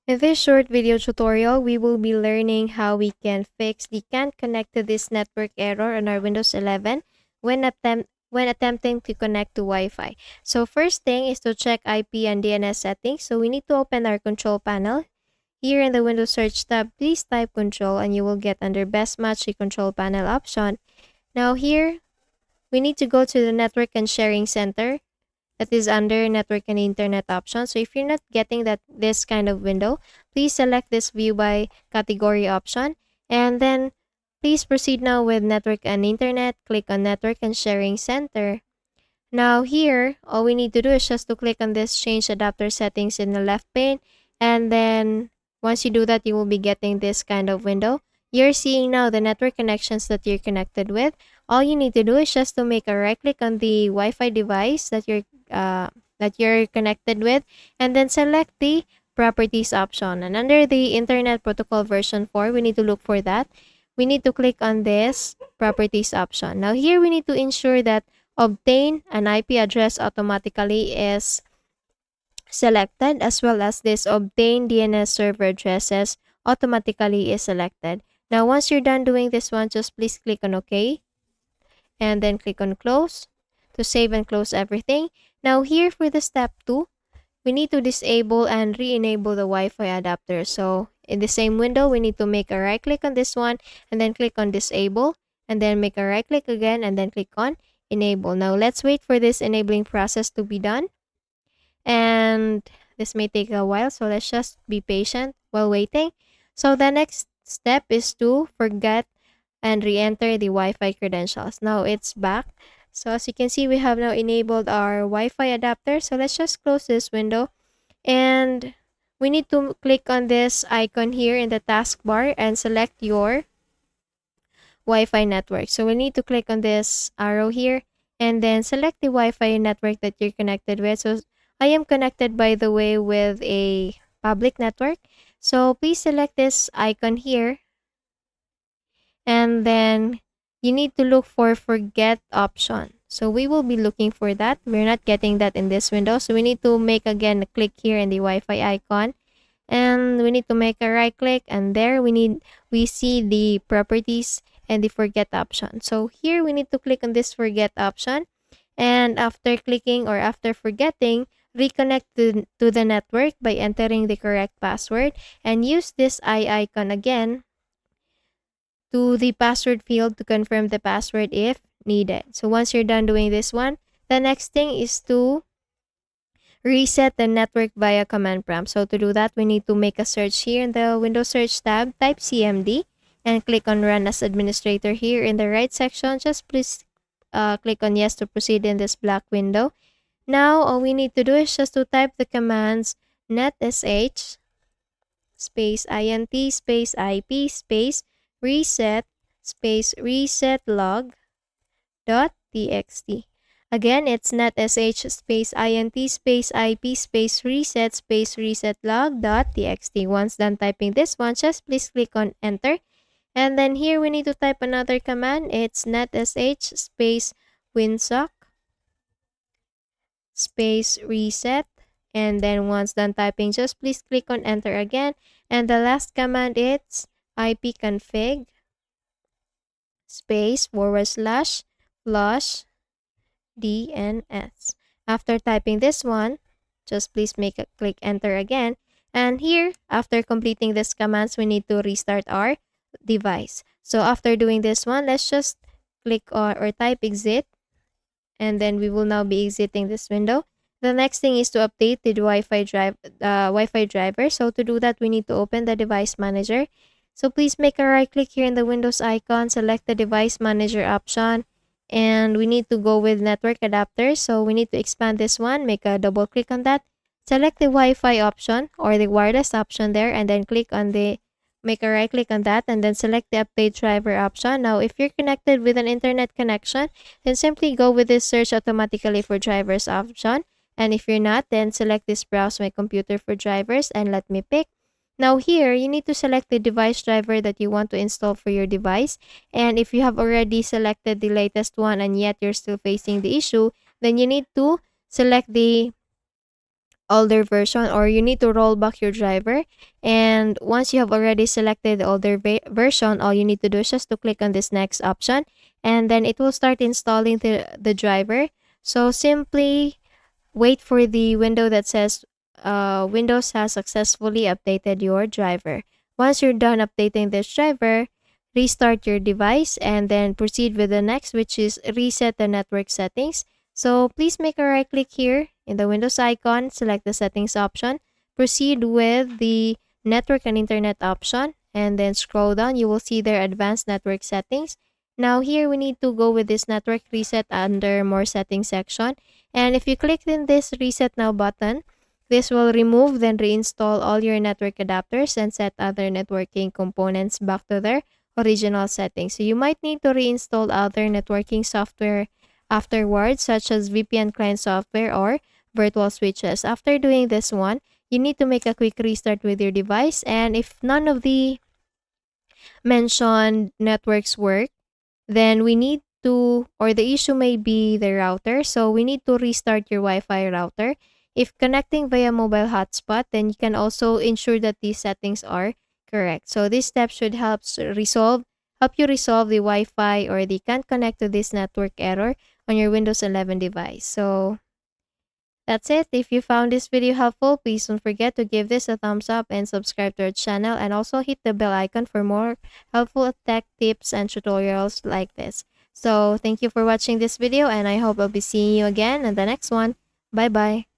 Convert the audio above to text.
In this short video tutorial, we will be learning how we can fix the can't connect to this network error on our Windows 11 when attempting to connect to Wi-Fi. So first thing is to check IP and DNS settings. So we need to open our control panel. Here in the Windows search tab, please type control and you will get under best match the control panel option. Now here, we need to go to the network and sharing center. That is under network and internet option. So if you're not getting this kind of window, please select this view by category option and then please proceed now with network and internet. Click on network and sharing center. Now here, all we need to do is just to click on this change adapter settings in the left pane, and then once you do that, you will be getting this kind of window. You're seeing now the network connections that you're connected with. All you need to do is just to make a right click on the Wi-Fi device that you're connected with, and then select the properties option. And under the Internet Protocol version 4, we need to look for that. We need to click on this properties option. Now here we need to ensure that obtain an IP address automatically is selected, as well as this obtain DNS server addresses automatically is selected. Now once you're done doing this one, just please click on OK and then click on close to save and close everything. Now here for the step 2, we need to disable and re-enable the Wi-Fi adapter. So in the same window, we need to make a right click on this one and then click on disable, and then make a right click again and then click on enable. Now let's wait for this enabling process to be done, and this may take a while, so let's just be patient while waiting. So the next step is to forget and re-enter the Wi-Fi credentials. Now it's back. So as you can see, we have now enabled our Wi-Fi adapter. So let's just close this window, and we need to click on this icon here in the taskbar and select your Wi-Fi network. So we need to click on this arrow here and then select the Wi-Fi network that you're connected with. So I am connected, by the way, with a public network. So please select this icon here, and then you need to look for forget option. So we will be looking for that. We're not getting that in this window. So we need to make again a click here in the Wi-Fi icon, and we need to make a right click, and there we see the properties and the forget option. So here we need to click on this forget option, and after clicking or after forgetting, reconnect to the network by entering the correct password and use this eye icon again to the password field to confirm the password if needed. So once you're done doing this one, the next thing is to reset the network via command prompt. So to do that, we need to make a search here in the Windows search tab, type CMD, and click on run as administrator here in the right section. Just please click on yes to proceed in this black window. Now all we need to do is just to type the commands netsh space int space ip space reset space reset log dot txt. Again, it's netsh space int space ip space reset log dot txt. Once done typing this one, just please click on enter. And then here we need to type another command. It's netsh space winsock space reset. And then once done typing, just please click on enter again. And the last command is ipconfig space / flush DNS. After typing this one, just please click enter again. And here, after completing these commands, we need to restart our device. So after doing this one, let's just click or type exit, and then we will now be exiting this window. The next thing is to update the Wi-Fi driver. So to do that, we need to open the device manager. So please make a right click here in the Windows icon, select the device manager option, and we need to go with network adapter. So we need to expand this one, make a double click on that, select the Wi-Fi option or the wireless option there, and then make a right click on that, and then select the update driver option. Now if you're connected with an internet connection, then simply go with this search automatically for drivers option, and if you're not, then select this browse my computer for drivers and let me pick. Now here, you need to select the device driver that you want to install for your device. And if you have already selected the latest one and yet you're still facing the issue, then you need to select the older version, or you need to roll back your driver. And once you have already selected the older version, all you need to do is just to click on this next option, and then it will start installing the driver. So simply wait for the window that says Windows has successfully updated your driver. Once you're done updating this driver, restart your device and then proceed with the next, which is reset the network settings. So please make a right click here in the Windows icon, select the settings option, proceed with the network and internet option, and then scroll down. You will see their advanced network settings. Now here we need to go with this network reset under more settings section. And if you click in this reset now button, this will remove then reinstall all your network adapters and set other networking components back to their original settings. So you might need to reinstall other networking software afterwards, such as VPN client software or virtual switches. After doing this one, you need to make a quick restart with your device, and if none of the mentioned networks work, then we need to, or the issue may be the router, so we need to restart your Wi-Fi router. If connecting via mobile hotspot, then you can also ensure that these settings are correct. So this step should help you resolve the Wi-Fi or the can't connect to this network error on your Windows 11 device. So that's it. If you found this video helpful, please don't forget to give this a thumbs up and subscribe to our channel, and also hit the bell icon for more helpful tech tips and tutorials like this. So thank you for watching this video, and I hope I'll be seeing you again in the next one. Bye bye.